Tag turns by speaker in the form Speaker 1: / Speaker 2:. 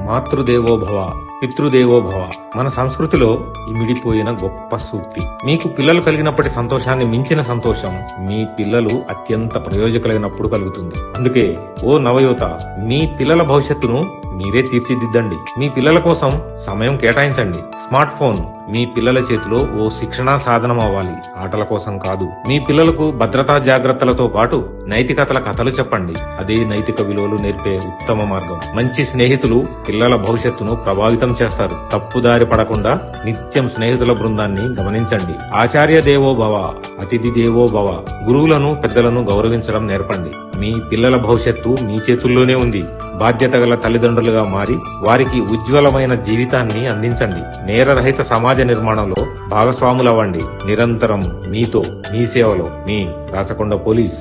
Speaker 1: మాతృదేవోభవ, పితృదేవోభవ మన సంస్కృతిలో ఇమిడిపోయిన గొప్ప సూక్తి. మీకు పిల్లలు కలిగినప్పటి సంతోషాన్ని మించిన సంతోషం మీ పిల్లలు అత్యంత ప్రయోజకులైనప్పుడు కలుగుతుంది. అందుకే ఓ నవయువత, మీ పిల్లల భవిష్యత్తును మీరే తీర్చిదిద్దండి. మీ పిల్లల కోసం సమయం కేటాయించండి. స్మార్ట్ ఫోన్ మీ పిల్లల చేతిలో ఓ శిక్షణా సాధనం అవ్వాలి, ఆటల కోసం కాదు. మీ పిల్లలకు భద్రతా జాగ్రత్తలతో పాటు నైతికతల కథలు చెప్పండి. అదే నైతిక విలువలు నేర్పే ఉత్తమ మార్గం. మంచి స్నేహితులు పిల్లల భవిష్యత్తును ప్రభావితం చేస్తారు. తప్పుదారి పడకుండా నిత్యం స్నేహితుల బృందాన్ని గమనించండి. ఆచార్య దేవో భవ, అతిథి దేవో భవ. గురువులను పెద్దలను గౌరవించడం నేర్పండి. మీ పిల్లల భవిష్యత్తు మీ చేతుల్లోనే ఉంది. బాధ్యత గల తల్లిదండ్రులుగా మారి వారికి ఉజ్వలమైన జీవితాన్ని అందించండి. నేరరహిత సమాజ నిర్మాణంలో భాగస్వాములవ్వండి. నిరంతరం మీతో, మీ సేవలో మీ రాచకొండ పోలీస్.